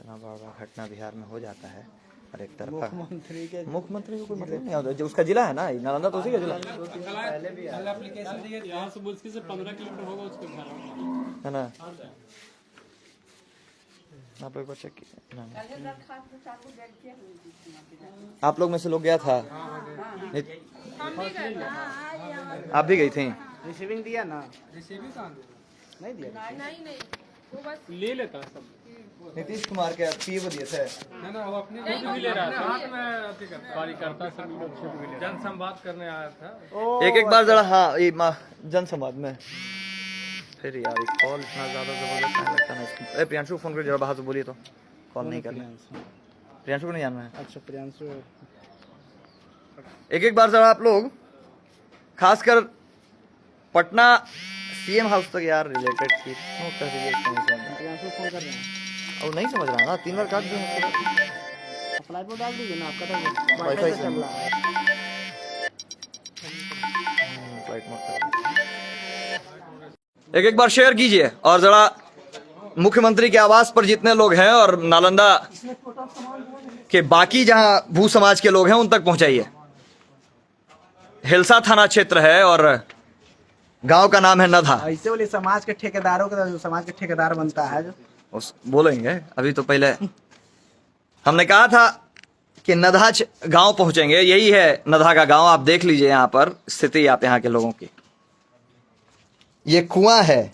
इतना बड़ा घटना बिहार में हो जाता है और एक तरफा मुख्यमंत्री को कोई मतलब नहीं होता। जो उसका जिला है ना नालंदा, तो उसी का जिला है ना। आप एक बार चेक कीजिए। आप लोग में से लोग गया था? आप भी गई थी? रिसीविंग दिया ना? रिसीविंग नहीं दिया? नहीं वो बस ले लेता सब। नीतीश कुमार के पीए को दिए थे ना, वो अपने भी ले रहा था, हाथ में कार्यकर्ता सब लोग जन संवाद करने आया था। एक बार जरा। हाँ, ये जन संवाद में फिर यार कॉल इतना ज्यादा जबरदस्त नहीं लगता ना इसमें। प्रियांशु फोन कर जरा बाहर से बोलिए तो। कॉल नहीं करना है प्रियांशु को, नहीं जानना है। अच्छा प्रियांशु। एक बार जरा आप लोग खासकर पटना सीएम हाउस तक यार रिलेटेड चीज प्रियांशु फोन कर रहे हैं और नहीं समझ रहा ना। 3 बार काट दिया। फ्लाइट पर डाल दीजिए ना, आपका वाईफाई से चल रहा है। फ्लाइट मोड कर। एक बार शेयर कीजिए और जरा मुख्यमंत्री के आवास पर जितने लोग हैं और नालंदा के बाकी जहां भू समाज के लोग हैं उन तक पहुंचाइए। हिलसा थाना क्षेत्र है और गांव का नाम है नधा। ऐसे बोले समाज के ठेकेदारों का, समाज के ठेकेदार बनता है जो उस बोलेंगे। अभी तो पहले हमने कहा था कि नधा गांव पहुंचेंगे। यही है नधा का गांव। आप देख लीजिए यहाँ पर स्थिति, आप यहाँ के लोगों की। ये कुआं है,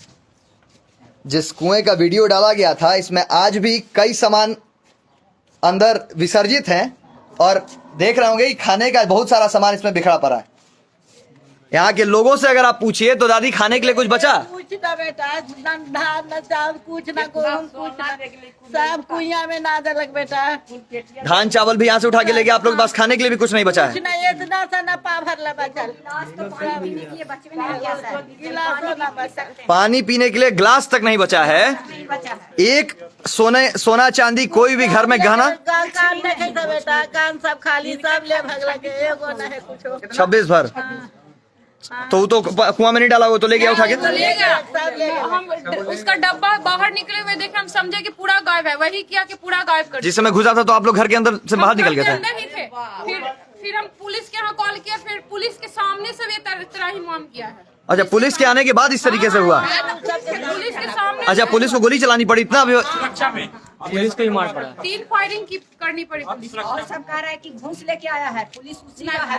जिस कुएं का वीडियो डाला गया था इसमें आज भी कई सामान अंदर विसर्जित हैं और देख रहे होंगे कि खाने का बहुत सारा सामान इसमें बिखरा पड़ा है। यहाँ के लोगों से अगर आप पूछिए तो दादी खाने के लिए कुछ बचा? कुछ ना बेटा, न चावल कुछ ना, गेहूं कुछ ना, सब कुइया में ना दलक बेटा। धान चावल भी यहाँ से उठा के ले गए आप लोग, बस खाने के लिए भी कुछ नहीं बचा है। कुछ नहीं, इतना सा ना पा भरला बचल। पानी पीने के लिए गिलास तक नहीं बचा है। एक सोना चांदी कोई भी घर में गहना कान देखे था बेटा, कान सब खाली, सब ले भगला के, एगो ना है कुछ। 26 भर तो वो तो कुआं में नहीं डाला, वो तो ले गया उठा के। तो ले गया। हम उसका डब्बा बाहर निकले हुए देखे, हम समझे कि पूरा गायब है। वही किया कि पूरा गायब कर दिया। जिस समय घुसा था तो आप लोग घर के अंदर से बाहर निकल गए थे। अंदर ही थे। फिर हम पुलिस के यहाँ कॉल किया, फिर पुलिस के सामने से भी तरह ही माम किया है। अच्छा, पुलिस के आने के बाद इस तरीके से हुआ? पुलिस के सामने। अच्छा, पुलिस को गोली चलानी पड़ी इतना भी? पुलिस को ही मार पड़ा। 3 फायरिंग की करनी पड़ी पुलिस। और सब कह रहा है कि घूस लेके आया है, पुलिस उसी का है।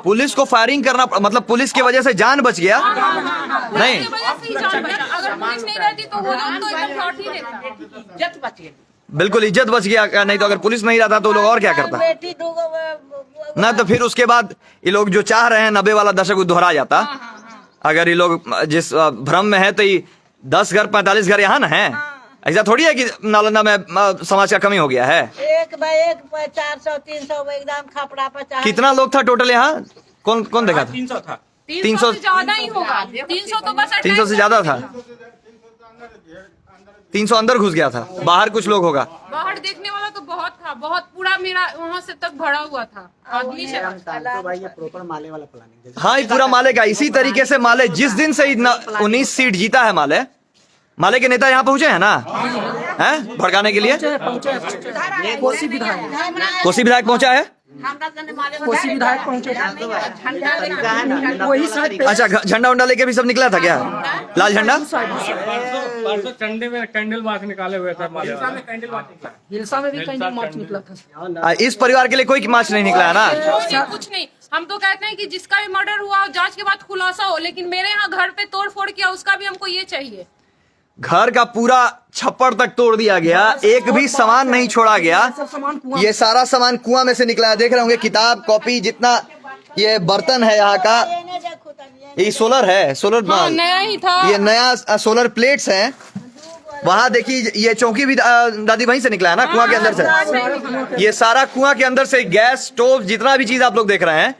पुलिस को फायरिंग करना, मतलब पुलिस की वजह से जान बच गया? नहीं, पुलिस की वजह से ही जान बचा। अगर पुलिस नहीं रहती तो वो लोग तो एकदम लौट ही देता। इज्जत बच गई। बिल्कुल इज्जत बच गया। नहीं तो अगर पुलिस नहीं रहता तो लोग और क्या करता बेटी ना। तो फिर उसके बाद ये लोग जो चाह रहे हैं 90 वाला दशक दोहरा जाता। अगर ये लोग जिस भ्रम में है तो ये 10 घर 45 घर यहाँ ना है। ऐसा थोड़ी है कि नालंदा में समाज का कमी हो गया है। एक बाय एक 400 300 एकदम खपड़ा 50। कितना लोग था टोटल यहाँ? कौन देखा था? 300 था। 300 से ज्यादा ही होगा। 300 तो बस 300 से ज्यादा था। 300 अंदर घुस गया था, बाहर कुछ लोग होगा। बाहर देखने वाला तो बहुत था, बहुत पूरा मेरा वहाँ से तक भरा हुआ था आदमी से। तो भाई ये प्रॉपर माले वाला प्लानिंग है। हाँ, ये पूरा माले का। इसी तरीके से माले जिस दिन से 19 सीट जीता है माले के नेता यहाँ पहुंचे हैं ना, हैं भड़काने के लिए। कोसी विधायक पहुंचा है। कोसी विधायक पहुंचे। वही साइड। अच्छा, झंडा उंडा लेके भी सब निकला था क्या? लाल झंडा। परसों चंडे में कैंडल मार्च निकाले हुए थे। हिलसा में भी कैंडल मार्च निकला था। इस परिवार के लिए कोई मार्च नहीं निकला है ना? कुछ नहीं। हम तो कहते हैं कि जिसका भी मर्डर हुआ जांच के बाद खुलासा हो, लेकिन मेरे यहाँ घर पे तोड़ फोड़ किया, उसका भी हमको ये चाहिए। घर का पूरा छप्पर तक तोड़ दिया गया, एक भी सामान नहीं छोड़ा गया। ये सारा सामान कुआं में से निकला है। देख रहे होंगे किताब कॉपी, जितना ये बर्तन है यहाँ का। ये सोलर है, सोलर नया ही था। ये नया सोलर प्लेट्स हैं। वहाँ देखिए ये चौकी भी दादी वहीं से निकला है ना, कुआं के अंदर से। ये सारा कुआं के अंदर से गैस स्टोव जितना भी चीज आप लोग देख रहे हैं,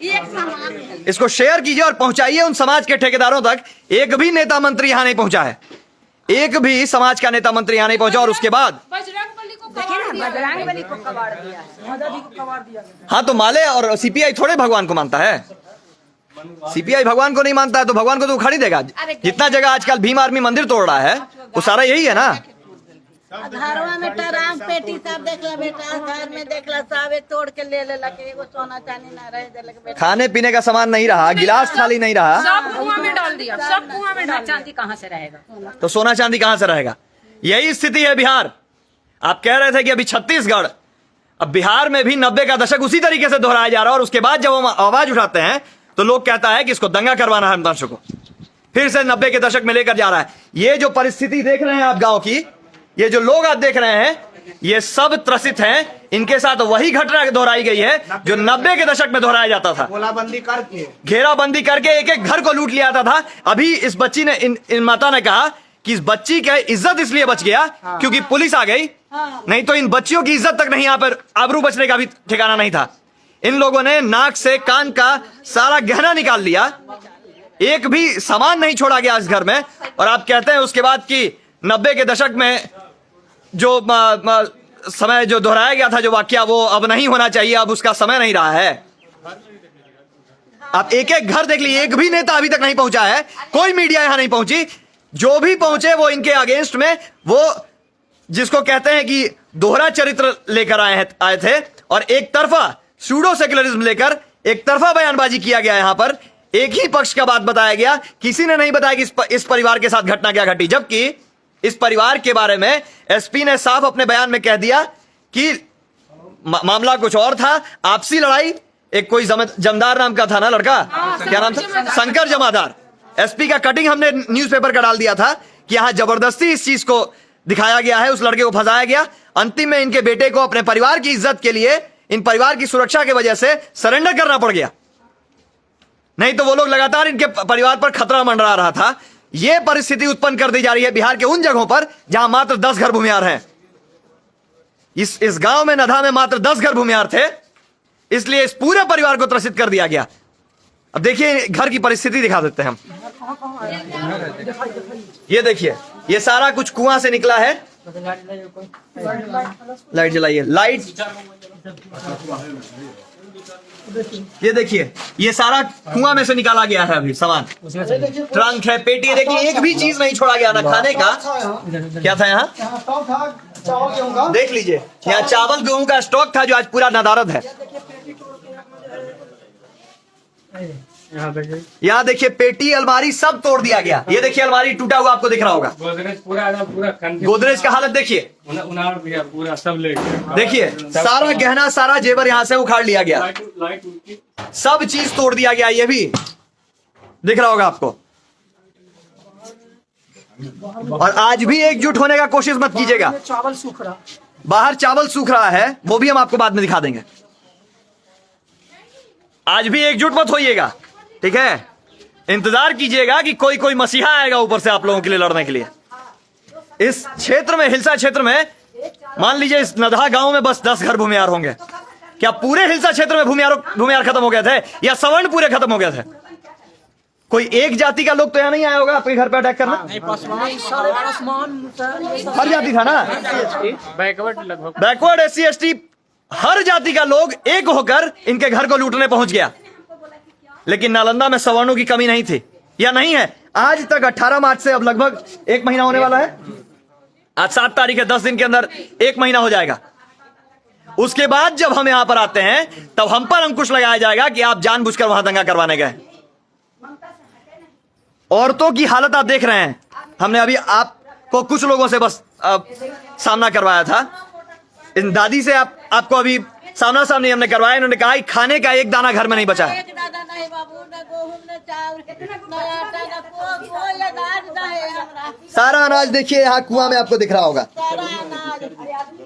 इसको शेयर कीजिए और पहुंचाइए उन समाज के ठेकेदारों तक। एक भी नेता मंत्री यहाँ नहीं पहुंचा है, एक भी समाज का नेता मंत्री यहाँ नहीं पहुंचा। और उसके बाद बजरंगबली को कबाड़ दिया। हाँ, तो माले और सीपीआई थोड़े भगवान को मानता है। सीपीआई भगवान को नहीं मानता है तो भगवान को तो उखाड़ ही देगा। जितना जगह आजकल भीम आर्मी मंदिर तोड़ रहा है वो सारा यही है ना। घरवा में टराम पेटी सब देखला बेटा, घर में देखला सब तोड़ के ले लेलक, एगो सोना चांदी ना रह देलक बेटा। खाने पीने का सामान नहीं रहा, गिलास थाली नहीं रहा, सब कुआं में डाल दिया, सब कुआं में डाल दिया। चांदी कहाँ से रहेगा? तो सोना चांदी कहां से रहेगा? यही स्थिति है बिहार। आप कह रहे थे कि अभी छत्तीसगढ़, अब बिहार में भी 90 का दशक उसी तरीके से दोहराया जा रहा है। और उसके बाद जब हम आवाज उठाते हैं तो लोग कहता है कि इसको दंगा करवाना है हम दर्शकों को, फिर से 90 के दशक में लेकर जा रहा है। ये जो परिस्थिति देख रहे हैं आप गांव की, ये जो लोग आप देख रहे हैं, ये सब त्रसित हैं। इनके साथ वही घटना दोहराई गई है जो 90 के दशक में दोहराया जाता था। घेराबंदी करके एक एक घर को लूट लिया जाता था। अभी इस बच्ची ने, इन माता ने कहा कि इस बच्ची का इज्जत इसलिए बच गया क्योंकि पुलिस आ गई, नहीं तो इन बच्चियों की इज्जत तक नहीं, यहाँ पर आबरू बचने का भी ठिकाना नहीं था। इन लोगों ने नाक से कान का सारा गहना निकाल लिया, एक भी सामान नहीं छोड़ा गया इस घर में। और आप कहते हैं उसके बाद कि 90 के दशक में जो समय जो दोहराया गया था, जो वाकया, वो अब नहीं होना चाहिए, अब उसका समय नहीं रहा है। आप एक एक घर देख लीजिए, एक भी नेता अभी तक नहीं पहुंचा है, कोई मीडिया यहां नहीं पहुंची। जो भी पहुंचे वो इनके अगेंस्ट में, वो जिसको कहते हैं कि दोहरा चरित्र लेकर आए थे और एक तरफा सूडो सेक्युलरिज्म लेकर एक तरफा बयानबाजी किया गया। यहां पर एक ही पक्ष का बात बताया गया, किसी ने नहीं बताया कि इस परिवार के साथ घटना क्या घटी। जबकि इस परिवार के बारे में एसपी ने साफ अपने बयान में कह दिया कि मामला कुछ और था, आपसी लड़ाई। एक कोई जमदार नाम का था ना लड़का, क्या नाम था, शंकर जमादार। एसपी का कटिंग हमने न्यूज़पेपर का डाल दिया था कि यहां जबरदस्ती इस चीज को दिखाया गया है, उस लड़के को फंसाया गया। अंतिम में इनके बेटे को अपने परिवार की इज्जत के लिए, इन परिवार की सुरक्षा की वजह से सरेंडर करना पड़ गया, नहीं तो वो लोग लगातार इनके परिवार पर खतरा मंडरा रहा था। यह परिस्थिति उत्पन्न कर दी जा रही है बिहार के उन जगहों पर जहां मात्र 10 घर भूमिहार हैं। इस गांव में, नधा में मात्र 10 घर भूमिहार थे, इसलिए इस पूरे परिवार को त्रसित कर दिया गया। अब देखिए घर की परिस्थिति दिखा देते हैं हम। ये देखिए, ये सारा कुछ कुआं से निकला है। लाइट जलाइए, लाइट। ये देखिए, ये सारा कुआं में से निकाला गया है अभी सामान। ट्रंक है, पेटी है, देखिए एक भी चीज नहीं छोड़ा गया, ना खाने का। क्या था यहाँ? देख लीजिए, यहाँ चावल गेहूं का स्टॉक था जो आज पूरा नदारद है। यहाँ देखिए पेटी, अलमारी सब तोड़ दिया गया। ये देखिए अलमारी टूटा हुआ आपको दिख रहा होगा। गोदरेज का हालत देखिए, पूरा सब ले देखिए सारा गहना, सारा जेवर यहाँ से उखाड़ लिया गया, सब चीज तोड़ दिया गया। ये भी दिख रहा होगा आपको। और आज भी एकजुट होने का कोशिश मत कीजिएगा। चावल सूख रहा, बाहर चावल सूख रहा है, वो भी हम आपको बाद में दिखा देंगे। आज भी एकजुट मत होइएगा, ठीक है? इंतजार कीजिएगा कि कोई कोई मसीहा आएगा ऊपर से आप लोगों के लिए लड़ने के लिए। इस क्षेत्र में, हिलसा क्षेत्र में, मान लीजिए इस नधा गांव में बस 10 घर भूमिहार होंगे। क्या पूरे हिलसा क्षेत्र में भूमिहार खत्म हो गए थे, या सवर्ण पूरे खत्म हो गए थे? कोई एक जाति का लोग तो यहाँ नहीं आया होगा आपके घर पे अटैक करना? हर जाति था ना, बैकवर्ड SC ST, हर जाति का लोग एक होकर इनके घर को लूटने पहुंच गया। लेकिन नालंदा में सवर्णों की कमी नहीं थी, या नहीं है आज तक। 18 मार्च से अब लगभग 1 महीना होने वाला है। आज 7 तारीख है, 10 दिन के अंदर 1 महीना हो जाएगा। उसके बाद जब हम यहां पर आते हैं तब हम पर अंकुश लगाया जाएगा कि आप जानबूझकर वहां दंगा करवाने गए। औरतों की हालत आप देख रहे हैं। हमने अभी आपको कुछ लोगों से बस सामना करवाया था। इन दादी से आपको अभी सामना सामनी हमने करवाया। इन्होंने कहा कि खाने का एक दाना घर में नहीं बचा है। एक दाना नहीं बाबू, न गेहूं, न चावल, न आटा, न कोई अनाज न है हमरा। सारा अनाज देखिए यहाँ कुआं में आपको दिख रहा होगा, सारा अनाज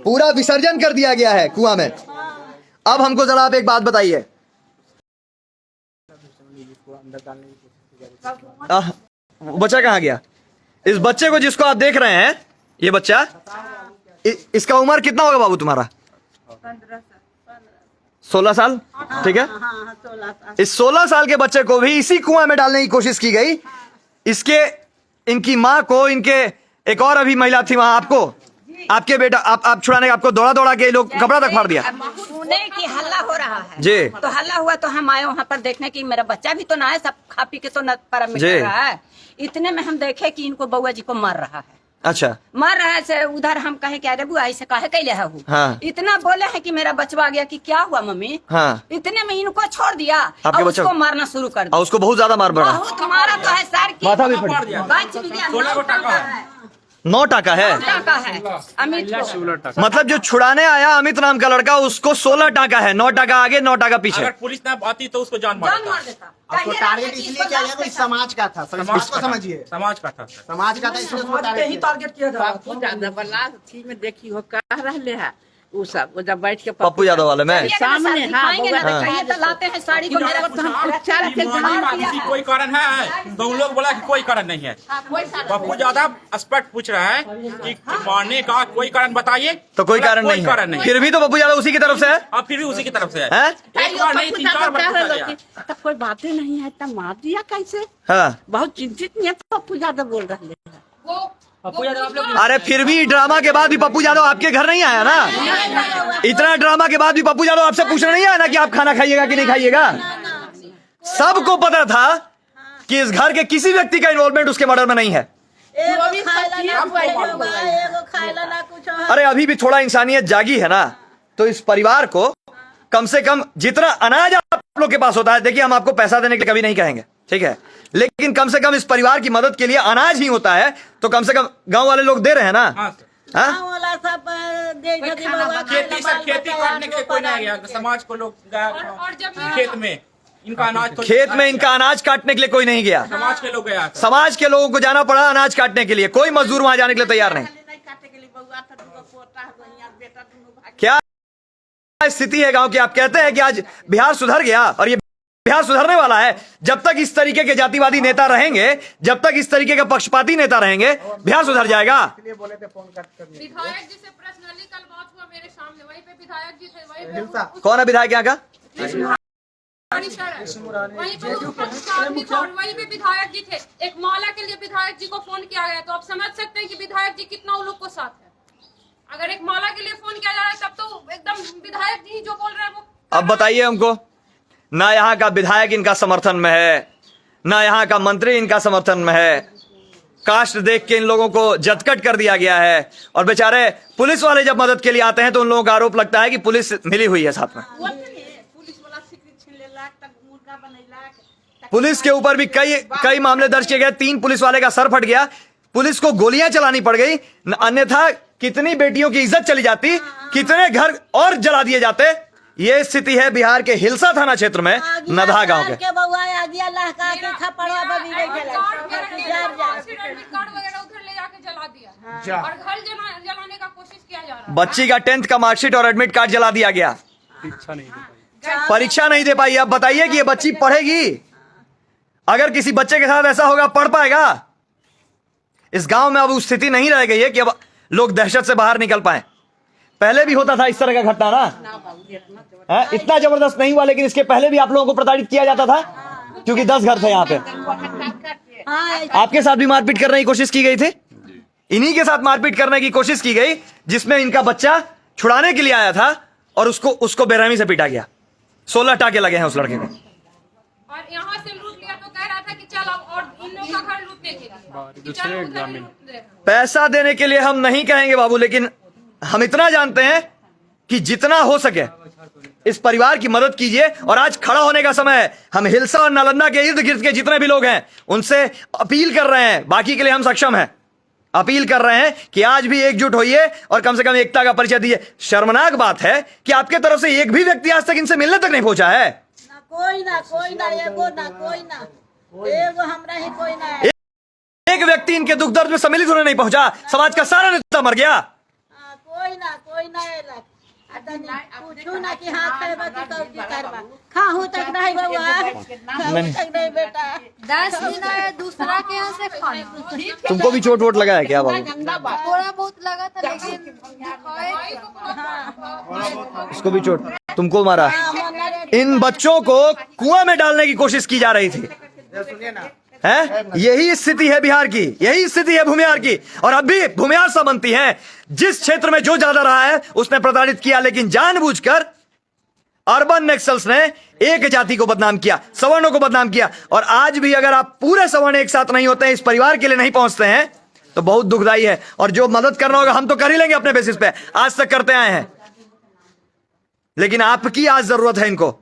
पूरा विसर्जन कर दिया गया है कुआं में। अब हमको जरा आप एक बात बताइए, बच्चा कहाँ गया? इस बच्चे को जिसको आप देख रहे हैं, ये बच्चा, इसका उम्र कितना होगा बाबू तुम्हारा? 16 साल, ठीक है? हाँ, 16 साल। इस 16 साल के बच्चे को भी इसी कुआं में डालने की कोशिश की गई। इनकी माँ को, इनके एक और अभी महिला थी वहां, आपके बेटा, आप छुड़ाने का, आपको दौड़ा दौड़ा के लोग कपड़ा तक फाड़ दिया। सुने कि हल्ला हो रहा है जी, तो हल्ला हुआ तो हम आए वहाँ पर देखने की मेरा बच्चा भी तो ना है, सब खा पी के तो न पर में कर रहा है। इतने में हम देखे कि इनको बउआ जी को मार रहा है। अच्छा मर रहे से उधर हम कहे क्या रे बुआ ऐसे कहे कैले है हाँ। इतना बोले है कि मेरा बचवा गया कि क्या हुआ मम्मी। हाँ। इतने में इनको छोड़ दिया आपके और बच्चा उसको मारना शुरू कर दिया। और उसको बहुत ज्यादा मार पड़ा, बहुत मारा तो है सर की माथा भी फट मार दिया। बच भी गया 16 को टाका है 9 टाका है। टाका है अमित को। मतलब जो छुड़ाने आया अमित नाम का लड़का उसको 16 टाका है, 9 टाका आगे 9 टाका पीछे। अगर पुलिस ना आती तो उसको जान मार जान देता। मार देता। आपको कहिए टारगेट ना कि इसलिए इसको किया गया लाश कोई देखा। समाज का था, समाज को समझिए, समाज का था। समाज का था इसलिए उसको टारगेट किया। पप्पू यादव वाला थी में देखी हो कह रहे है वो सब, वो जब बैठ के पप्पू यादव वाले में चलिए ना सर, दिखाएंगे ना, हाँ। कहिए तो लाते हैं साड़ी को मेरा किसी कोई कारण है तो उन लोग बोला कि कोई कारण नहीं है। पप्पू यादव स्पष्ट पूछ रहा है कि मारने का कोई कारण बताइए, तो कोई कारण कोई नहीं कारण है, नहीं। फिर भी तो पप्पू यादव उसी की तरफ से है। अब फिर भी उसी की तरफ से है। हैं? एक बार नहीं 3-4 बार पूछा गया। तब कोई बातें नहीं है तब मार दिया कैसे, हाँ। बहुत चिंतित नहीं है पप्पू यादव बोल रहे हैं। अरे फिर भी ड्रामा के बाद भी पप्पू यादव आपके घर नहीं आया ना। इतना ड्रामा के बाद भी पप्पू यादव आपसे पूछने नहीं आया ना कि आप खाना खाइएगा कि नहीं खाइएगा। सबको पता था कि इस घर के किसी व्यक्ति का इन्वॉल्वमेंट उसके मर्डर में नहीं है। एगो खाइला ना हुआ, एगो खाइला ना कुछ है। अरे अभी भी थोड़ा इंसानियत जागी है ना, तो इस परिवार को कम से कम जितना अनाज आप लोग के पास होता है, देखिए हम आपको पैसा देने के लिए कभी नहीं कहेंगे, ठीक है, लेकिन कम से कम इस परिवार की मदद के लिए अनाज ही होता है, तो कम से कम गांव वाले लोग दे रहे हैं ना। हाँ सर। हाँ? गाँव वाला सब दे देती बाबा, खेती खाइला सब खेती बाल करने के लिए कोई नहीं गया, समाज को लोग गया और जब खेत में इनका अनाज तो खेत में इनका अनाज काटने के लिए कोई नहीं गया। समाज के लोग गया। समाज के लोगों को जाना पड़ा अनाज काटने के लिए, कोई मजदूर वहां जाने के लिए तैयार नहीं। नहीं काटे के लिए बउआ था, दूगो पोता है, दुनिया बेटा दोनों भाई। क्या स्थिति है गांव की? आप कहते हैं कि आज बिहार सुधर गया, और ये बिहार सुधरने वाला है। जब तक इस तरीके के जातिवादी नेता रहेंगे, जब तक इस तरीके के पक्षपाती नेता रहेंगे, बिहार सुधर जाएगा। विधायक जी से पर्सनली कल बात हुआ मेरे सामने, वहीं पे विधायक जी थे, वहीं पे कौन है विधायक यहाँ का? वहीं पे उपस्थित भी थे और वहीं पे विधायक जी थे। एक माला के लिए विधायक जी को फोन किया गया, तो आप समझ सकते हैं कि विधायक जी कितना उन लोग को साथ है। अगर एक माला के लिए फोन किया जा रहा है तब तो एकदम विधायक जी जो बोल रहे हैं वो। अब बताइए हमको, ना यहाँ का विधायक इनका समर्थन में है, ना यहाँ का मंत्री इनका समर्थन में है। कास्ट देख के इन लोगों को जदकट कर दिया गया है, और बेचारे पुलिस वाले जब मदद के लिए आते हैं तो उन लोगों का आरोप लगता है कि पुलिस मिली हुई है साथ में। पुलिस वाला सिगरेट छीन लेला, तब मुर्गा बनैला। पुलिस के ऊपर भी कई मामले दर्ज किए गए। 3 पुलिस वाले का सर फट गया, पुलिस को गोलियां चलानी पड़ गई, अन्यथा कितनी बेटियों की इज्जत चली जाती, कितने घर और जला दिए जाते। ये स्थिति है बिहार के हिलसा थाना क्षेत्र में नदहा गांव के। बउआ आ गया लहका के खपड़वा पर भी गई एडमिट कार्ड वगैरह उधर ले जाके जला दिया और घर जलाने का कोशिश किया जा रहा है। बच्ची का 10th का मार्कशीट और एडमिट कार्ड जला दिया गया। परीक्षा नहीं दे पाई। अब बताइए कि ये बच्ची पढ़ेगी? अगर किसी बच्चे के साथ ऐसा होगा, पढ़ पाएगा? इस गांव में अब वो स्थिति नहीं रह गई है कि अब लोग दहशत से बाहर निकल पाए। पहले भी होता था इस तरह का घटना ना, इतना जबरदस्त नहीं हुआ, लेकिन इसके पहले भी आप लोगों को प्रताड़ित किया जाता था, क्योंकि 10 घर थे यहाँ पे। आपके साथ भी मारपीट करने की कोशिश की गई थी, इन्हीं के साथ मारपीट करने की कोशिश की गई, जिसमें इनका बच्चा छुड़ाने के लिए आया था और उसको बेरहमी से पीटा गया। 16 टाके लगे हैं उस लड़के को। और यहाँ से लूट लिया तो कह रहा था कि चल अब और इन लोगों का घर लूटने के लिए, कि चल उधर ही लूट दे। पैसा देने के लिए हम नहीं कहेंगे बाबू, लेकिन हम इतना जानते हैं कि जितना हो सके इस परिवार की मदद कीजिए। और आज खड़ा होने का समय है। हम हिलसा और नालंदा के इर्द गिर्द के जितने भी लोग हैं उनसे अपील कर रहे हैं, बाकी के लिए हम सक्षम हैं, अपील कर रहे हैं कि आज भी एकजुट होइए और कम से कम एकता का परिचय दीजिए। शर्मनाक बात है कि आपके तरफ से एक भी व्यक्ति आज तक इनसे मिलने तक नहीं पहुंचा है। ना कोई ना एगो ना कोई ना एगो हमरा ही कोई ना है। एक व्यक्ति इनके दुख दर्द में सम्मिलित होने नहीं पहुंचा। समाज का सारा नेता मर गया। कोई ना एला पूछू ना कि हाँ खाएबा कि कौची करबा, खाहू तक नहीं बउआ, खाहू तक नहीं बेटा। 10 दिन आया दूसरा के यहाँ से खाना। तुमको भी चोट वोट लगा है क्या बाबू? थोड़ा बहुत लगा था, लेकिन उसको भी चोट, तुमको मारा। इन बच्चों को कुआं में डालने की कोशिश की जा रही थी, है? यही स्थिति है बिहार की, यही स्थिति है भूमिहार की। और अब भी भूमिहार समझती हैं, जिस क्षेत्र में जो ज्यादा रहा है उसने प्रताड़ित किया, लेकिन जानबूझकर अर्बन नक्सल्स ने एक जाति को बदनाम किया, सवर्णों को बदनाम किया। और आज भी अगर आप पूरे सवर्ण एक साथ नहीं होते हैं, इस परिवार के लिए नहीं पहुंचते हैं, तो बहुत दुखदाई है। और जो मदद करना होगा हम तो कर ही लेंगे अपने बेसिस पे, आज तक करते आए हैं, लेकिन आपकी आज जरूरत है इनको,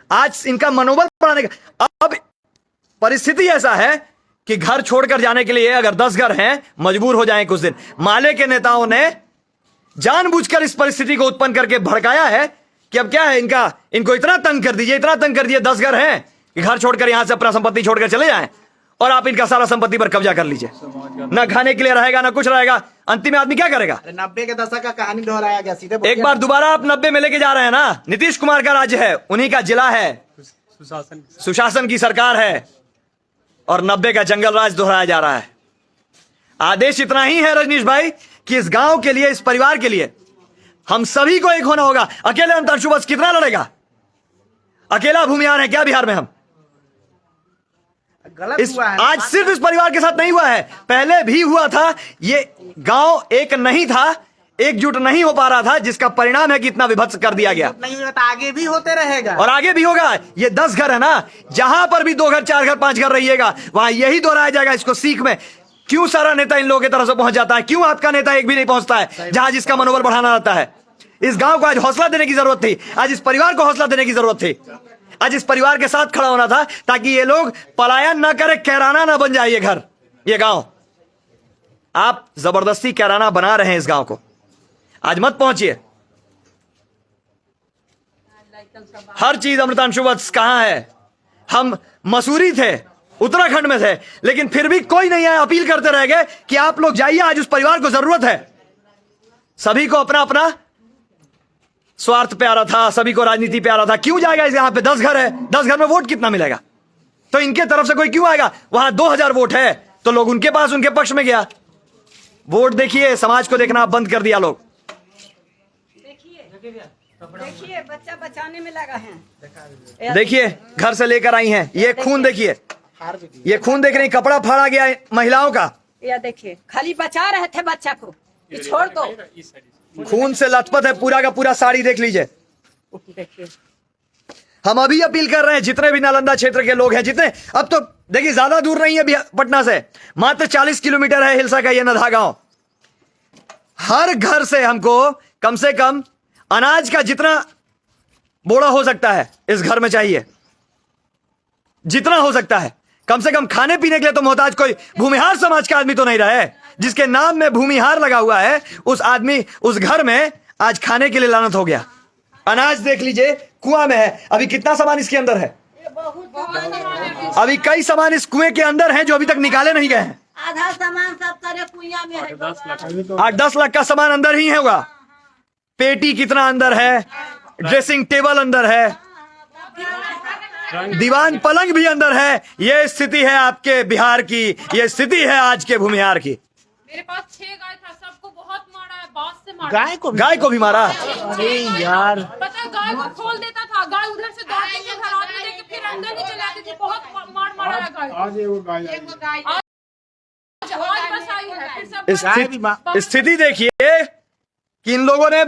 आज इनका मनोबल बढ़ाने का। अब परिस्थिति ऐसा है कि घर छोड़कर जाने के लिए अगर 10 घर हैं, मजबूर हो जाएं कुछ दिन। माले के नेताओं ने जानबूझकर इस परिस्थिति को उत्पन्न करके भड़काया है कि अब क्या है, इनको इतना तंग कर दीजिए, इतना तंग कर दीजिए, 10 घर हैं कि घर छोड़कर यहां से अपना संपत्ति छोड़कर चले जाएं और आप इनका सारा संपत्ति पर कब्जा कर लीजिए। ना खाने के लिए रहेगा, ना कुछ रहेगा। अंतिम में आदमी क्या करेगा? 90 के दशक का कहानी दोहराया गया सीधे। एक बार दोबारा आप 90 में लेके जा रहे हैं ना। नीतीश कुमार का राज्य है, उन्हीं का जिला है, सुशासन की सरकार है, और 90 का जंगल राज दोहराया जा रहा है। आदेश इतना ही है रजनीश भाई कि इस गांव के लिए, इस परिवार के लिए हम सभी को एक होना होगा। अकेले अंतरशु बस कितना लड़ेगा? अकेला भूमिहार है क्या बिहार में हम? आज सिर्फ इस परिवार के साथ नहीं हुआ है, पहले भी हुआ था। ये गांव एक नहीं था, एकजुट नहीं हो पा रहा था, जिसका परिणाम है कि इतना विभत्स कर दिया गया। नहीं हुआ तो आगे भी होते रहेगा, और आगे भी होगा। ये 10 घर है ना, जहां पर भी 2 घर, 4 घर, 5 घर रहिएगा, वहां यही दोहराया जाएगा। इसको सीख में क्यों सारा नेता इन लोगों की तरफ से पहुंच जाता है? क्यों आपका नेता एक भी नहीं पहुंचता है जहां जिसका मनोबल बढ़ाना रहता है? इस गांव को आज हौसला देने की जरूरत थी, आज इस परिवार को हौसला देने की जरूरत थी, आज इस परिवार के साथ खड़ा होना था, ताकि ये लोग पलायन ना करे, कैराना ना बन जाए ये घर, ये गांव। आप जबरदस्ती कैराना बना रहे हैं इस गांव को। आज मत पहुंचिए। हर चीज अमृतांशु वत्स कहां है? हम मसूरी थे, उत्तराखंड में थे, लेकिन फिर भी कोई नहीं आया। अपील करते रह गए कि आप लोग जाइए, आज उस परिवार को जरूरत है। सभी को अपना अपना स्वार्थ प्यारा था, सभी को राजनीति प्यारा था। क्यों जाएगा इस? यहां पे 10 घर है, 10 घर में वोट कितना मिलेगा? तो इनके तरफ से कोई क्यों आएगा? वहां 2000 वोट है तो लोग उनके पास, उनके पक्ष में गया। वोट देखिए, समाज को देखना बंद कर दिया लोग। देखिए बच्चा बचाने में लगा है। देखिए घर से लेकर आई हैं, ये खून देखिए, ये खून देख रही, कपड़ा फाड़ा गया है महिलाओं का। या देखिए खाली बचा रहे थे बच्चा को, ये छोड़ दो। खून से लथपथ है पूरा का पूरा, साड़ी देख लीजिए। देखिए हम अभी अपील कर रहे हैं, जितने भी नालंदा क्षेत्र के लोग हैं, जितने, अब तो देखिए ज्यादा दूर नहीं है पटना से, मात्र 40 किलोमीटर है हिलसा का ये नधा गांव। हर घर से हमको कम से कम अनाज का जितना बोरा हो सकता है इस घर में चाहिए, जितना हो सकता है। कम से कम खाने पीने के लिए तो मोहताज कोई भूमिहार समाज का आदमी तो नहीं रहे। जिसके नाम में भूमिहार लगा हुआ है, उस आदमी, उस घर में आज खाने के लिए लानत हो गया। अनाज देख लीजिए, कुआं में है। अभी कितना सामान इसके अंदर है? अभी कई सामान इस कुएं के अंदर हैं जो अभी तक निकाले नहीं गए हैं। आधा सामान सब तरह कुइया में है। 8-10 लाख का सामान अंदर ही होगा। पेटी कितना अंदर है, ड्रेसिंग टेबल अंदर है, दीवान पलंग भी अंदर है। ये स्थिति है आपके बिहार की, ये स्थिति है आज के भूमिहार की। मेरे पास 6 गाय था, सबको बहुत मारा है, बांस से मारा। गाय को भी मारा। अरे यार, पता है, गाय को खोल देता था, गाय उधर से दौड़ते थे, घर आते थे, फिर अंदर ही चले आते थे। बहुत मारा है गाय। आज बस आई है, फिर सब स्थिति देखिए कि इन लोगों ने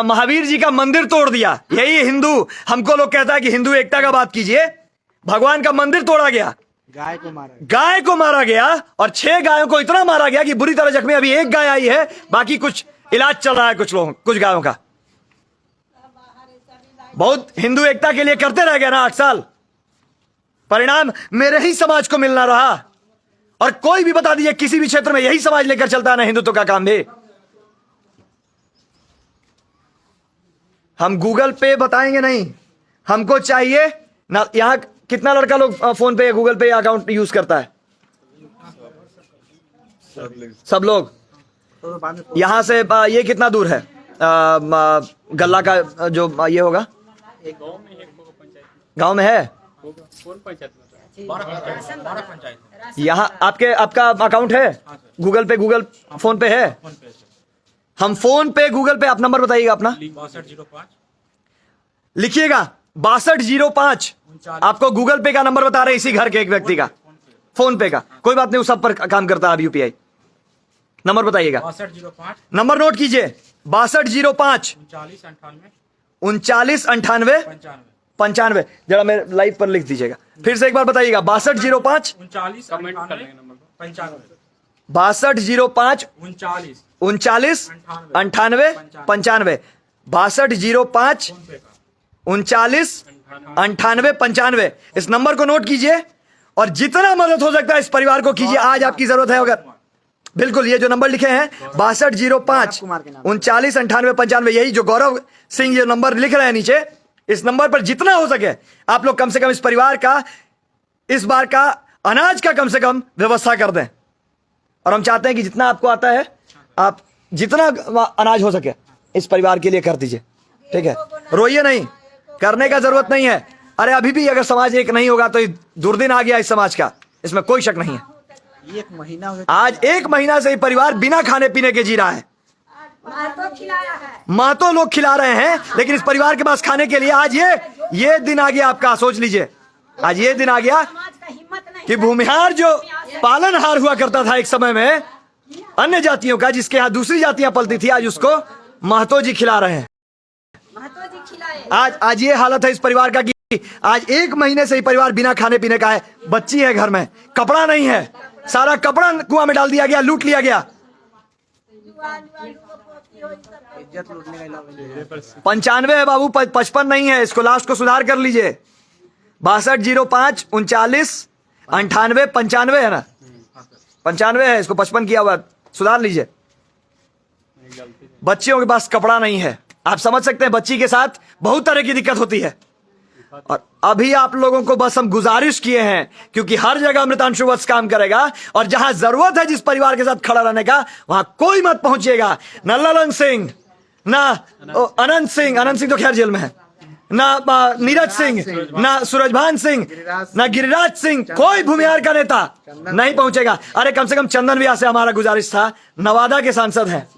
महावीर जी का मंदिर तोड़ दिया। यही हिंदू, हमको लोग कहता है कि हिंदू एकता का बात कीजिए। भगवान का मंदिर तोड़ा गया, गाय को मारा गया, और 6 गायों को इतना मारा गया कि बुरी तरह जख्मी। अभी 1 गाय आई है, बाकी कुछ इलाज चल रहा है कुछ गायों का। बहुत हिंदू एकता के लिए करते रह गए ना 8 साल, परिणाम मेरे ही समाज को मिलना रहा। और कोई भी बता दीजिए किसी भी क्षेत्र में यही समाज लेकर चलता है ना हिंदुत्व का काम भी। हम गूगल पे बताएंगे नहीं, हमको चाहिए ना। यहां कितना लड़का लोग फोन पे, गूगल पे अकाउंट यूज करता है? सब लोग। यहां से ये कितना दूर है गल्ला का जो ये होगा? गांव में है। यहाँ आपका अकाउंट है गूगल पे? गूगल फोन पे है? हम फोन पे, गूगल पे, आप नंबर बताइएगा अपना। 6205 लिखिएगा 6205। आपको गूगल पे का नंबर बता रहे हैं, इसी घर के एक व्यक्ति का, फोन पे का। कोई बात नहीं, उस सब पर काम करता है यूपीआई। नंबर बताइएगा। 6205 नंबर नोट कीजिए। 6205 3998 95। जरा मेरे लाइव पर लिख दीजिएगा, फिर से एक बार बताइएगा। 6205 39 95 6205 39 39 98 95 6205 39 98 95। इस नंबर को नोट कीजिए और जितना मदद हो सकता है इस परिवार को कीजिए। आज आपकी जरूरत है अगर बिल्कुल ये जो नंबर लिखे हैं 6205 39 98 95, यही जो गौरव सिंह ये नंबर लिख रहे हैं नीचे, इस नंबर पर जितना हो सके आप लोग कम से कम इस परिवार का इस बार का अनाज का कम से कम व्यवस्था कर दें। और हम चाहते हैं कि जितना आपको आता है आप जितना अनाज हो सके इस परिवार के लिए कर दीजिए, ठीक है? रोइए नहीं, करने का जरूरत नहीं है। अरे अभी भी अगर समाज एक नहीं होगा तो दुर्दिन आ गया इस समाज का, इसमें कोई शक नहीं है। 1 महीना हो गया। आज 1 महीना से ये परिवार बिना खाने पीने के जी रहा है। मातो लोग खिला रहे हैं, लेकिन इस परिवार के पास खाने के लिए आज ये दिन आ गया आपका। सोच लीजिए आज ये दिन आ गया कि भूमिहार जो पालनहार हुआ करता था एक समय में अन्य जातियों का, जिसके यहाँ दूसरी जातियां पलती थी, आज उसको महतो जी खिला रहे हैं। आज ये हालत है इस परिवार का कि आज 1 महीने से ही परिवार बिना खाने पीने का है। बच्ची है घर में, कपड़ा नहीं है, सारा कपड़ा कुआं में डाल दिया गया, लूट लिया गया। 95 है बाबू, 55 नहीं है। इसको लास्ट को सुधार कर लीजिए। 6205 39 98 95 है ना, 95 है, इसको 55 किया हुआ, सुधार लीजिए। बच्चियों के पास कपड़ा नहीं है। आप समझ सकते हैं बच्ची के साथ बहुत तरह की दिक्कत होती है। और अभी आप लोगों को बस हम गुजारिश किए हैं, क्योंकि हर जगह अमृतांशु वत्स काम करेगा और जहां जरूरत है जिस परिवार के साथ खड़ा रहने का वहां कोई मत पहुंचिएगा। ना ललन सिंह, ना अनंत सिंह तो खैर जेल में है, ना नीरज सिंह, ना सूरजभान सिंह, ना गिरिराज सिंह, कोई भूमिहार का नेता नहीं पहुंचेगा। अरे कम से कम चंदन व्यास से हमारा गुजारिश था, नवादा के सांसद हैं,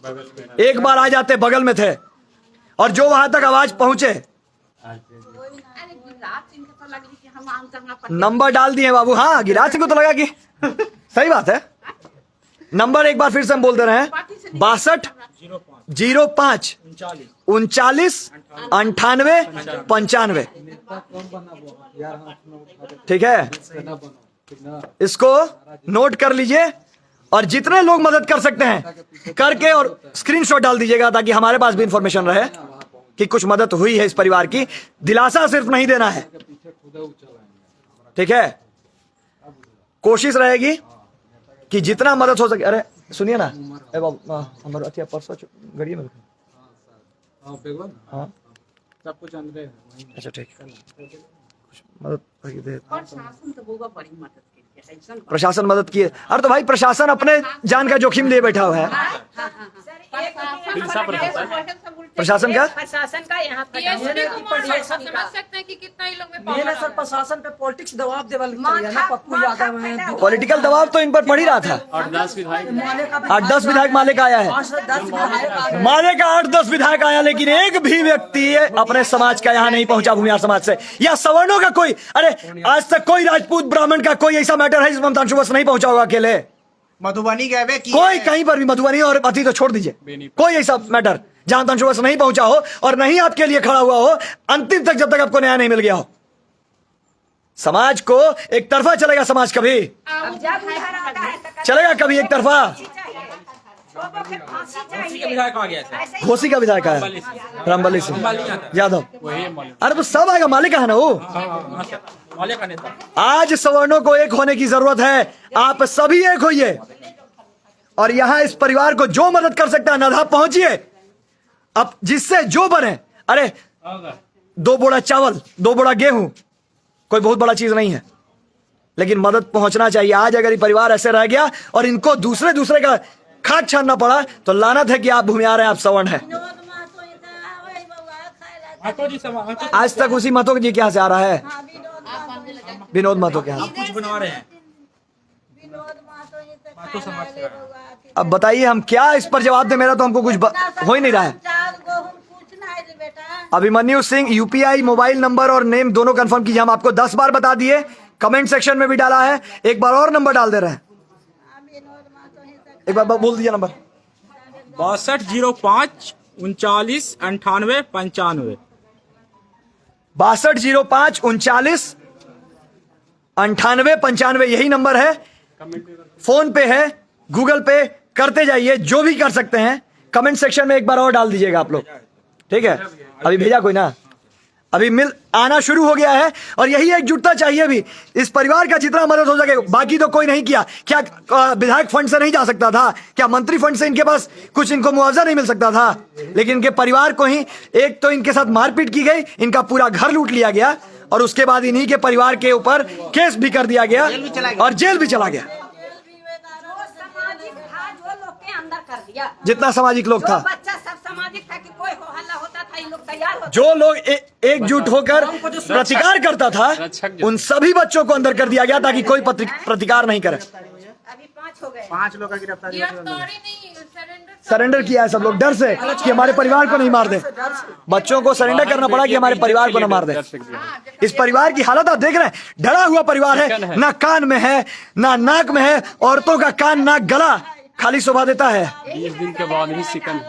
एक बार आ जाते, बगल में थे, और जो वहां तक आवाज पहुंचे। नंबर डाल दिए बाबू। हाँ, गिरिराज सिंह को तो लगा कि सही बात है। नंबर एक बार फिर से हम बोल दे रहे हैं, 6205 39 98 95। ठीक है, इसको नोट कर लीजिए और जितने लोग मदद कर सकते हैं करके और स्क्रीनशॉट डाल दीजिएगा, ताकि हमारे पास भी इंफॉर्मेशन रहे कि कुछ मदद हुई है इस परिवार की। दिलासा सिर्फ नहीं देना है, ठीक है? कोशिश रहेगी कि जितना मदद हो सके। अरे सुनिए ना, हमारे अच्छा परसों गड़िए में, हाँ सब कुछ अंदर। अच्छा ठीक है, मदद दे। प्रशासन मदद किए। अरे तो भाई प्रशासन अपने जान का जोखिम लिए बैठा हुआ है। प्रशासन का यहाँ पर समझ सकते हैं कि कितना ही लोग में power सर प्रशासन पे पॉलिटिक्स दबाव देवल ना, पप्पू यादव हैं, पॉलिटिकल दबाव तो इन पर पड़ ही रहा था। 8-10 विधायक माले का आया है, माले का 8-10 विधायक आया, लेकिन एक भी व्यक्ति अपने समाज का यहाँ नहीं पहुंचा, भूमिहार समाज से या सवर्णों का कोई। अरे आज तक कोई राजपूत ब्राह्मण का कोई ऐसा मैटर है जिसमें अमृतांशु वत्स नहीं पहुंचा होगा अकेले। मधुबनी गए कोई कहीं पर भी, मधुबनी और अति तो छोड़ दीजिए, कोई ऐसा मैटर जहां अमृतांशु वत्स नहीं पहुंचा हो और नहीं आपके लिए खड़ा हुआ हो अंतिम तक, जब तक आपको न्याय नहीं मिल गया हो। समाज को एक तरफा चलेगा, समाज कभी चलेगा कभी एक तरफा। विधायक आ गया था, घोसी का विधायक आया, रामबली सिंह यादव। अरे तो सब आएगा, मालिक है ना वो। माले का नेता। आज सवर्णों को एक होने की जरूरत है। आप सभी एक होइए और यहां इस परिवार को जो मदद कर सकता है नधा पहुंचिए, अब जिससे जो बने। अरे 2 बोरा चावल, 2 बोरा गेहूं कोई बहुत बड़ा चीज नहीं है, लेकिन मदद पहुंचना चाहिए। आज अगर ये परिवार ऐसे रह गया और इनको दूसरे का खाद छानना पड़ा तो लानत है कि आप भूमिहार हैं, आप सवर्ण हैं। आज तक उसी महतो जी के यहाँ से आ रहा है, विनोद महतो के यहाँ। कुछ बना रहे हैं। अब बताइए हम क्या इस पर जवाब दे, मेरा तो हमको कुछ हो ही नहीं रहा है। Abhimanyu Singh UPI mobile number और नेम दोनों कंफर्म कीजिए। हम आपको 10 बार बता दिए, कमेंट सेक्शन में भी डाला है, एक बार और नंबर डाल दे रहे हैं। एक बार बोल दीजिए नंबर। 6205 39 98 95। 6205 39 98 95 यही नंबर है। फोन पे है, गूगल पे करते जाइए, जो भी कर सकते हैं कमेंट सेक्शन में एक बार और डाल दीजिएगा आप लोग, ठीक है। अभी भेजा कोई ना, अभी मिल आना शुरू हो गया है और यही एकजुटता चाहिए भी। इस परिवार का जितना मदद हो सके, बाकी तो कोई नहीं किया। क्या विधायक फंड से नहीं जा सकता था? क्या मंत्री फंड से इनके पास कुछ इनको मुआवजा नहीं मिल सकता था? लेकिन इनके परिवार को ही एक तो इनके साथ मारपीट की गई, इनका पूरा घर लूट लिया गया और उसके बाद इन्हीं के परिवार के ऊपर केस भी कर दिया गया और जेल भी चला गया। अंदर कर दिया जितना सामाजिक लोग था, बच्चा सब सामाजिक था कि कोई हो हल्ला होता था, ये लोग तैयार होते। जो लोग एकजुट होकर प्रतिकार करता था, उन सभी बच्चों को अंदर कर दिया गया ताकि कोई प्रतिकार नहीं करे। अभी 5 हो गए। 5 लोग का गिरफ्तारी सरेंडर किया है सब लोग डर से कि हमारे परिवार को नहीं मार दे। बच्चों को सरेंडर करना पड़ा कि हमारे परिवार को न मार दे। इस परिवार की हालत आप देख रहे हैं, डरा हुआ परिवार है, ना कान में है ना नाक में है। औरतों का कान नाक गला खाली शोभा देता है। 20 दिन के बाद ही शिकन,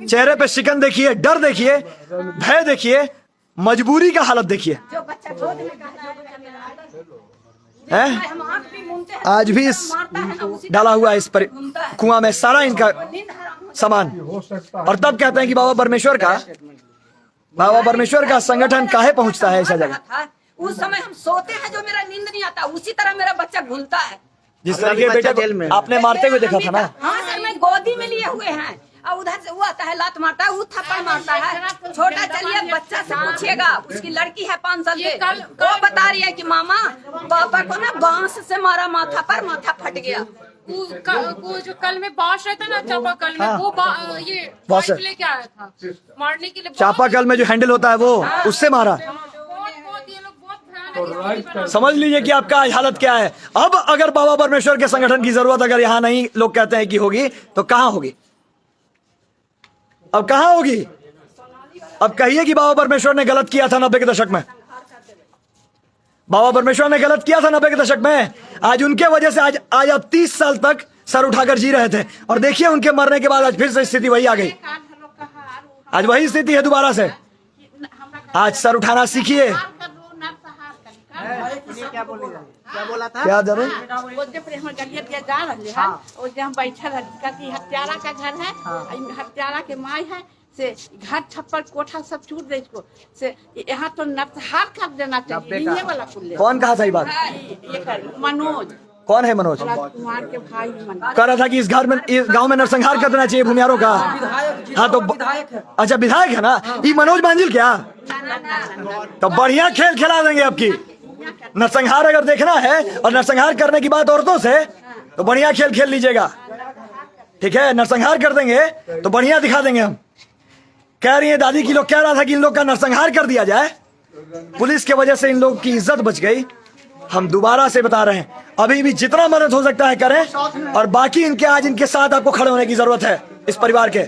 चेहरे पे शिकन देखिए, डर देखिए, भय देखिए, मजबूरी का हालत देखिए। जो बच्चा गोद में है हम आंख भी मूंदते हैं, आज भी इस डाला हुआ इस पर कुआं में सारा इनका सामान। और तब कहते हैं कि बाबा परमेश्वर का संगठन काहे पहुंचता है ऐसा जगह। उस समय हम सोते हैं, जो मेरा नींद नहीं आता, उसी तरह मेरा बच्चा घुलता है। जिस तरीके बेटे जेल में आपने मारते हुए देखा था ना। हाँ सर, मैं गोदी में लिए हुए हैं और उधर से वो आता है, लात मारता है, वो थप्पड़ मारता है। छोटा चलिए बच्चा से पूछिएगा, उसकी लड़की है 5 साल की, वो बता रही है कि मामा पापा को ना बांस से मारा माथा पर, माथा फट गया। वो जो कल में बांस रहता ना चापाकल में, वो ये बांस लेके आया था मारने के लिए। चापाकल में जो हैंडल होता है वो उससे मारा। समझ लीजिए कि आपका आज हालत क्या है। अब अगर बाबा परमेश्वर के संगठन की जरूरत अगर यहाँ नहीं लोग कहते हैं कि होगी, तो कहाँ होगी? अब कहाँ होगी? अब कहिए कि बाबा परमेश्वर ने गलत किया था 90 के दशक में। बाबा परमेश्वर ने गलत किया था 90 के दशक में। आज उनके वजह से आज आप 30 साल तक सर उठाकर जी रहे थे और देखिए उनके मरने के बाद आज फिर से स्थिति वही आ गई। आज वही स्थिति है दोबारा से। आज सर उठाना सीखिए। क्या बोला था? क्या जरूर हम बैठल हत्यारा का घर है, हत्यारा के माई है से घर छप्पर कोठा सब छूट दे इसको से यहाँ तो नरसंहार कर देना चाहिए। ये वाला कुल्ले कौन कहा था ये बात? मनोज। कौन है मनोज? कुमार के भाई मनोज कह रहा था कि इस घर में, इस गांव में नरसंहार कर देना चाहिए भूमिहारों का। हाँ तो अच्छा विधायक है ना ये मनोज मांझिल क्या? तो बढ़िया खेल खिला देंगे आपकी। नरसंहार अगर देखना है और नरसंहार करने की बात औरतों से, तो बढ़िया खेल खेल लीजिएगा, ठीक है। नरसंहार कर देंगे तो बढ़िया दिखा देंगे हम। कह रही है दादी की लोग, कह रहा था कि इन लोग का नरसंहार कर दिया जाए। पुलिस के वजह से इन लोग की इज्जत बच गई। हम दोबारा से बता रहे हैं, अभी भी जितना मदद हो सकता है करें और बाकी इनके आज इनके साथ आपको खड़े होने की जरूरत है। इस परिवार के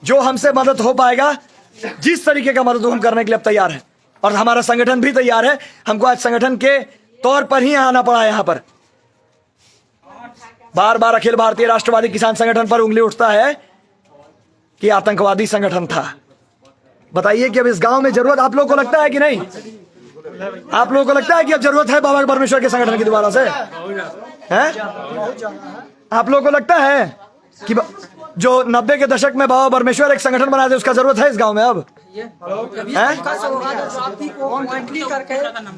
जो हमसे मदद हो पाएगा, जिस तरीके का मदद हम करने के लिए अब तैयार है और हमारा संगठन भी तैयार है। हमको आज संगठन के तौर पर ही आना पड़ा है। यहाँ पर बार बार अखिल भारतीय राष्ट्रवादी किसान संगठन पर उंगली उठता है कि आतंकवादी संगठन था। बताइए कि अब इस गांव में जरूरत आप लोगों को लगता है कि नहीं? आप लोगों को लगता है कि अब जरूरत है बाबा परमेश्वर के संगठन की दोबारा से? हैं? आप लोगों को लगता है कि जो 90 के दशक में बाबा परमेश्वर एक संगठन बनाए थे, उसका जरूरत है इस गांव में अब?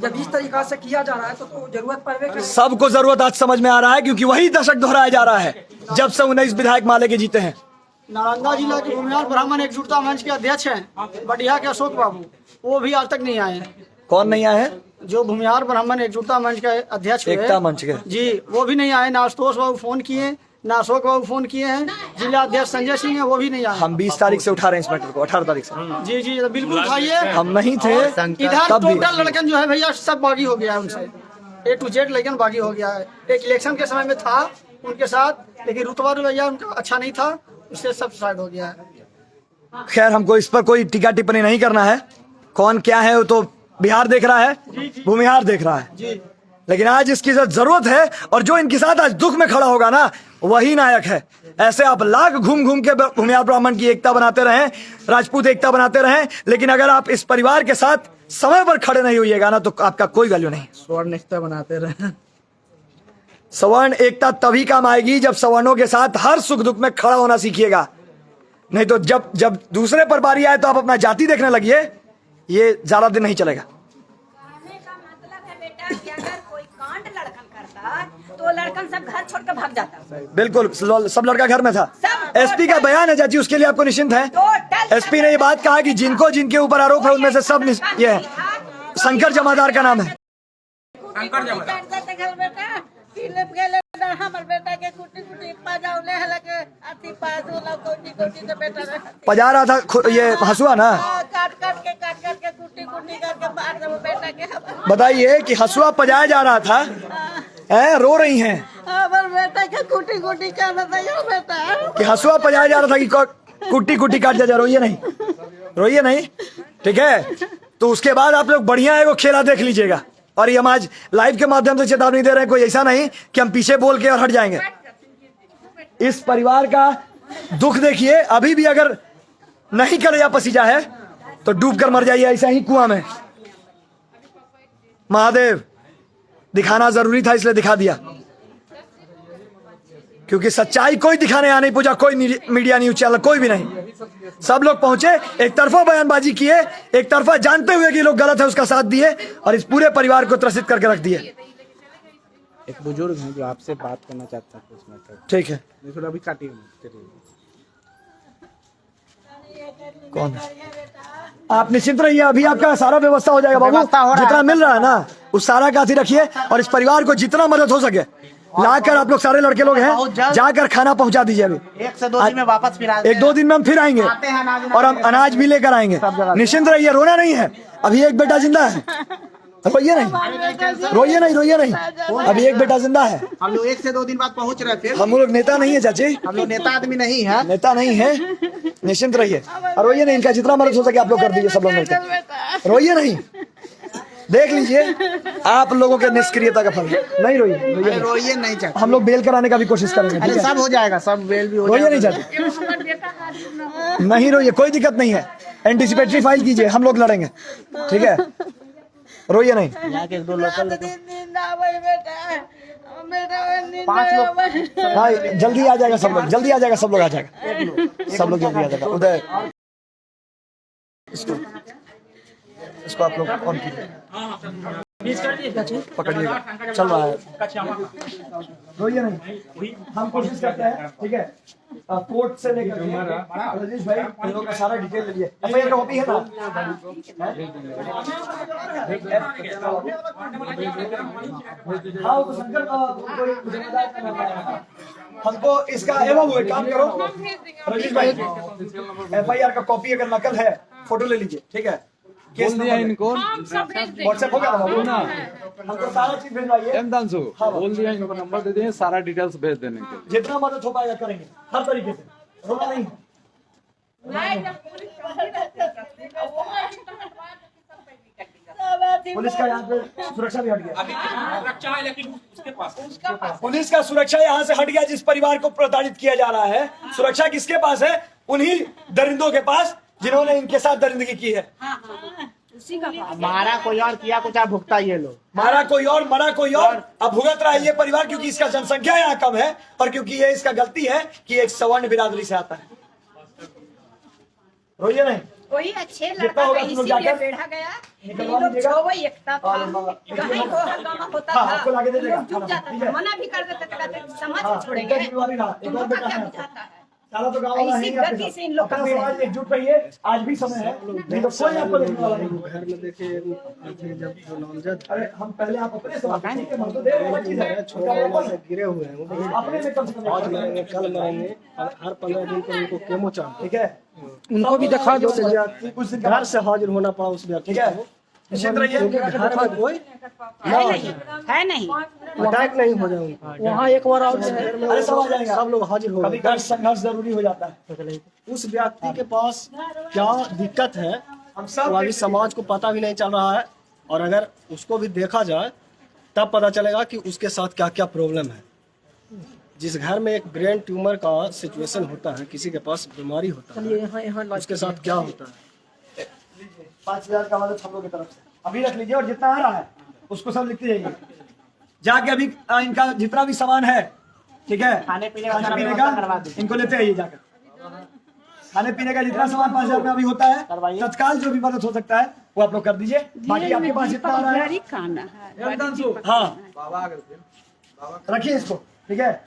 जब इस तरीका से किया जा रहा है तो जरूरत पड़ेगी। सबको जरूरत आज समझ में आ रहा है, क्योंकि वही दशक दोहराया जा रहा है जब से 19 विधायक माले के जीते हैं। नालंदा जिला के भूमिहार ब्राह्मण एकजुटता मंच के अध्यक्ष हैं बढ़िया के अशोक बाबू, वो भी आज तक नहीं आए हैं। कौन नहीं आए हैं? जो भूमिहार ब्राह्मण एकजुटता मंच के अध्यक्ष हुए, एकता मंच के जी, वो भी नहीं आए। ना आशुतोष बाबू फोन किए, ना अशोक बाबू फोन किए हैं। जिला अध्यक्ष संजय सिंह है, वो भी नहीं आए। हम 20 तारीख से उठा रहे हैं इस मैटर को, 18 तारीख से। जी जी बिल्कुल उठाइए। हम नहीं थे इधर टोटल लड़कन जो है भैया सब बागी हो गया है उनसे, A to Z लड़कन बागी हो गया है। एक इलेक्शन के समय में था उनके साथ, लेकिन रुतबा भैया उनका अच्छा नहीं था, उससे सब साइड हो गया है। खैर हमको इस पर कोई टीका टिप्पणी नहीं करना है। कौन क्या है वो तो बिहार देख रहा है, भूमिहार देख रहा है जी। लेकिन आज इसकी जरूरत है और जो इनके साथ आज दुख में खड़ा होगा ना, वही नायक है। ऐसे आप लाख घूम घूम के भूमिहार ब्राह्मण की एकता बनाते रहें, राजपूत एकता बनाते रहें, लेकिन अगर आप इस परिवार के साथ समय पर खड़े नहीं होइएगा ना, तो आपका कोई वैल्यू नहीं। स्वर्ण एकता बनाते रहे। सवर्ण एकता तभी काम आएगी जब सवर्णों के साथ हर सुख दुख में खड़ा होना सीखिएगा। नहीं तो जब जब दूसरे पर बारी आए तो आप अपना जाति देखने लगिए, ये ज्यादा दिन नहीं चलेगा। कहने का मतलब है बेटा कि अगर कोई कांड लड़कन करता तो लड़कन सब घर छोड़ के भाग जाता। बिल्कुल, सब लड़का घर में था। सब एसपी का बयान है चाची, उसके लिए आपको निश्चिंत है। एसपी ने ये बात कहा कि जिनको जिनके ऊपर आरोप है उनमें से सब ये है। शंकर जमादार का नाम है। शंकर जमादार हमर बेटा के कुटी कुटी पाजाउले हलके अति पाजुला कोटी कोटी से बेटा पजा रहा था ये हसुआ ना, काट के कुटी कुटी करके मार दो बेटा के। बताइए कि हसुआ पजाया जा रहा था, रो रही हैं हमर बेटा के कुटी कुटी कर बताइयो बेटा कि हसुआ पजाया जा रहा था कि कुटी कुटी काट जा। रोइए नहीं, रोइए नहीं, ठीक है। तो उसके बाद आप लोग बढ़िया है वो खेला देख लीजिएगा। और ये हम आज लाइव के माध्यम से चेतावनी दे रहे हैं, कोई ऐसा नहीं कि हम पीछे बोल के और हट जाएंगे। इस परिवार का दुख देखिए, अभी भी अगर नहीं कलेजा पसीजा है तो डूब कर मर जाइए ऐसा ही कुआं में। महादेव दिखाना जरूरी था इसलिए दिखा दिया, क्योंकि सच्चाई कोई दिखाने आ नहीं पूछा, कोई मीडिया न्यूज चैनल कोई भी नहीं। सब लोग पहुंचे, एक तरफा बयानबाजी किए, एक तरफा जानते हुए कि लोग गलत है उसका साथ दिए और इस पूरे परिवार को त्रसित करके रख दिए। एक बुजुर्ग हैं जो आपसे बात करना चाहता है उसमें, ठीक है, अभी काटिए। कौन है? आप निश्चिंत रहिए, अभी आपका सारा व्यवस्था हो जाएगा बाबू। जितना मिल रहा है ना उस सारा का रखिए और इस परिवार को जितना मदद हो सके लाकर, आप लोग सारे लड़के लोग हैं, जाकर खाना पहुंचा दीजिए। अभी 1 से 2 दिन में वापस फिर 1-2 दिन में हम फिर आएंगे और हम अनाज भी लेकर आएंगे। निश्चिंत रहिए, रोना नहीं है। अभी एक बेटा जिंदा है, रोइए नहीं, रोइए नहीं, रोइए नहीं। अभी एक बेटा जिंदा है। हम लोग 1 से 2 दिन बाद पहुंच रहे। फिर हम लोग नेता नहीं है चाची, हम लोग नेता आदमी नहीं है, नेता नहीं है। निश्चिंत रहिए और रोइए नहीं। इनका जितना मदद हो सके आप लोग कर दीजिए, सब लोग मिलकर। रोइए नहीं, देख लीजिए आप लोगों के निष्क्रियता का फल। नहीं रोइए, रोइए नहीं चाहते। हम लोग बेल कराने का भी कोशिश करेंगे। अरे सब हो जाएगा, सब बेल भी हो रोइए जाएगा। नहीं चाहते, नहीं रोइए, कोई दिक्कत नहीं है। एंटीसिपेटरी फाइल कीजिए, हम लोग लड़ेंगे, ठीक है। रोइए नहीं। एक 2 लोकल 5 लोग हाँ, जल्दी आ जाएगा सब लोग, जल्दी आ जाएगा सब लोग, आ जाएगा सब लोग, जल्दी आ जाएगा। उदय इसको आप लोग ऑन कीजिए, पकड़िएगा, चल रहा है। रोइए नहीं, हम कोशिश करते हैं, ठीक है। कोर्ट से लेकर रजनीश भाई इन लोगों का सारा डिटेल ले लिए। एफआईआर का कॉपी है ना? हाँ, वो शंकर कोई जिम्मेदार का नाम है। हमको इसका एवं हुए काम करो रजनीश भाई, एफआईआर का कॉपी अगर नकल है फोटो ले लीजिए, ठीक है। केस दिया इनको, व्हाट्सएप हो गया ना बाबू ना, हमको सारा चीज भेजवाइए। बोल दिया इनको, नंबर दे दिए, सारा डिटेल्स भेज देने के लिए। जितना मदद हो पाएगा करेंगे हर तरीके से, रोना नहीं। पुलिस का यहाँ पे सुरक्षा भी हट गया, सुरक्षा है लेकिन उसके पास पुलिस का सुरक्षा यहाँ से हट गया। जिस परिवार को प्रताड़ित किया जा रहा है, सुरक्षा किसके पास है? उन्हीं दरिंदों के पास जिन्होंने इनके साथ दरिंदगी की है। मारा कोई और, किया कुछ आप भुगता ये लोग। मारा कोई और, मरा कोई और, अब भुगत रहा है ये परिवार, क्योंकि इसका जनसंख्या यहाँ कम है और क्योंकि ये इसका गलती है कि एक सवर्ण बिरादरी से आता है। रोइए नहीं, कोई अच्छे लड़का का इसीलिए बेढ़ा गया। ये लोग छो एकता था, कहीं हो हंगामा होता था, आपको लाके दे देगा, चुप जाता था, मना भी कर देते थे, समाज को छोड़ेंगे। तुमको क्या बुझाता है? सारा तो गाँव वाला है, इसी गति से इन लोग का समाज एकजुट रहिए, आज भी समय है, नहीं तो कोई आपको देखने वाला नहीं। घर में देखिए जब नामजद अरे हम पहले आप अपने से बात करेंगे, हम तो देख रहे हैं, छोटे गिरे हुए हैं, अपने में कम से कम आज मरेंगे कल मरेंगे, और हर 15 दिन पर उनको केमो चाहिए, ठीक है। उनको भी दिखा दो। कुछ घर से हाजिर होना पड़ा उस व्यक्ति, ठीक है, निश्चिंत रहिए। घर में कोई है नहीं अटैक नहीं हो जाए उनका। वहाँ एक बार और अरे सब आ जाएगा, सब लोग हाजिर हो कभी कभी संघर्ष जरूरी हो जाता है। उस व्यक्ति के पास क्या दिक्कत है हम सब तो अभी समाज को पता भी नहीं चल रहा है, और अगर उसको भी देखा जाए तब पता चलेगा कि उसके साथ क्या क्या प्रॉब्लम है। जिस घर में एक ब्रेन ट्यूमर का सिचुएशन होता है, किसी के पास बीमारी होता है, उसके साथ क्या होता है। 5,000 का मदद हम लोग की तरफ से अभी रख लीजिए, और जितना आ रहा है उसको सब लिखते जाइए। जाके अभी इनका जितना भी सामान है, ठीक है, खाने पीने का इनको लेते आइए जाकर। खाने पीने का जितना सामान 5,000 में अभी होता है, तत्काल जो भी मदद हो सकता है वो आप लोग कर दीजिए। बाकी आपके पास जितना आ रहा है, हाँ रखिए इसको, ठीक है,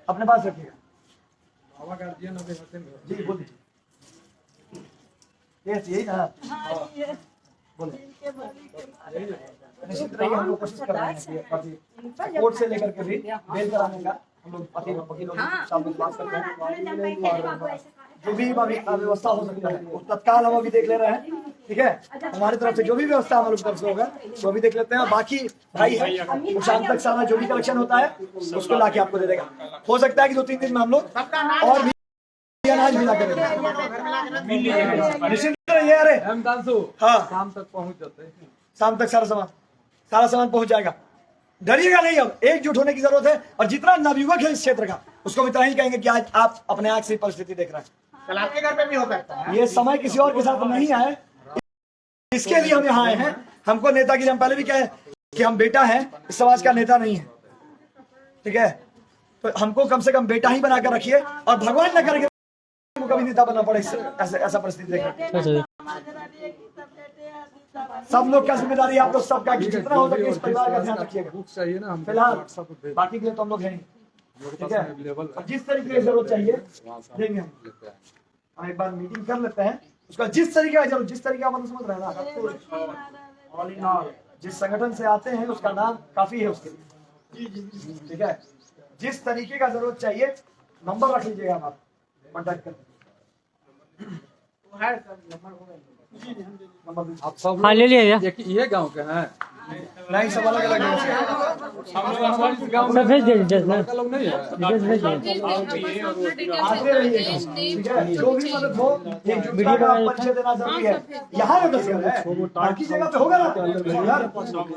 अपने पास रखिएगा। जी बोलिए, यही ना, बोले निश्चित रहिए, हम लोग कोशिश कर रहे हैं कोर्ट से लेकर के भी बेल कराने का, हम लोग वकीलों के साथ बात करते हैं, जो भी व्यवस्था हो सकता है वो तत्काल हम अभी देख ले रहे हैं, ठीक है। हमारी तरफ से जो भी व्यवस्था हमारे तरफ से होगा वो अभी देख लेते हैं। बाकी भाई है वो शाम तक सारा जो भी कलेक्शन होता है उसको लाके आपको दे देगा। हो सकता है कि 2-3 दिन में हम लोग और भी अनाज मिला कर निश्चित रहिए। अरे हाँ, शाम तक पहुंच जाते हैं, शाम तक सारा सामान पहुंच जाएगा। डरिएगा नहीं, अब एकजुट होने की जरूरत है। और जितना नवयुवक है इस क्षेत्र का उसको इतना ही कहेंगे कि आज आप अपने आंख से परिस्थिति देख रहे हैं, कल आपके घर पे भी हो सकता है। ये समय किसी और के साथ नहीं आए, इसके लिए हम यहाँ आए हैं। हमको नेता की, हम पहले भी कहे कि हम बेटा हैं, इस समाज का नेता नहीं है, ठीक है। तो हमको कम से कम बेटा ही बना कर रखिए, और भगवान न करे कभी नेता बनना पड़े ऐसा परिस्थिति देखा। सब लोग का जिम्मेदारी आप लोग सबका, जितना हो सके इस परिवार का ध्यान रखिएगा। चाहिए ना हम फिलहाल बाकी के लिए तो हम लोग हैं, ठीक है। जिस तरीके की जरूरत चाहिए देंगे हम एक बार मीटिंग कर लेते हैं, उसका जिस तरीके का जरूरत, जिस तरीके का मतलब समझ रहे हैं ना, ऑल इन ऑल जिस संगठन से आते हैं उसका नाम काफी है उसके लिए, ठीक है। जिस तरीके का जरूरत चाहिए नंबर रख लीजिएगा, आप कॉन्टेक्ट कर आप सब हाँ ले लिया ये गांव के हैं, नहीं सब अलग अलग लोग नहीं है। आते रहिए, ठीक है। जो भी मदद हो वीडियो का परिचय देना जरूरी है। यहाँ पे 10 घर है, बाकी जगह पे होगा ना,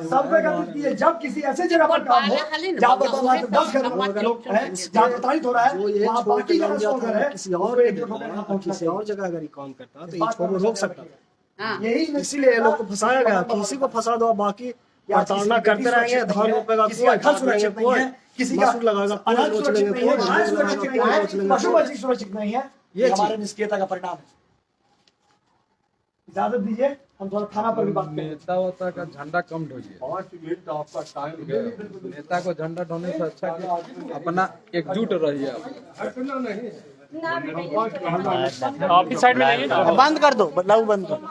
सब पे कर दीजिए। जब किसी ऐसे जगह पर काम हो जहाँ पर 10 घर लोग हैं, जहाँ प्रताड़ित हो रहा है, वहाँ बाकी जगह 100 घर है, किसी और जगह अगर काम करता तो इसको रोक सकता है। यही इसीलिए लोग को फंसाया गया, किसी को फंसा दो, बाकी प्रताड़ना करते रहेंगे। धान रोपेगा, किसी का घर सुरक्षित नहीं है, किसी का लगाएगा, अनाज सुरक्षित नहीं है, पशु पक्षी सुरक्षित नहीं है। ये हमारे निष्क्रियता का परिणाम है। इजाजत दीजिए, हम थोड़ा थाना पर भी बात करें। नेता वोता का झंडा कम ढोइए, नेता को झंडा ढोने से अच्छा कि अपना एकजुट रहिए। ऑफिस साइड में बंद कर दो, बदलाव बंद कर दो।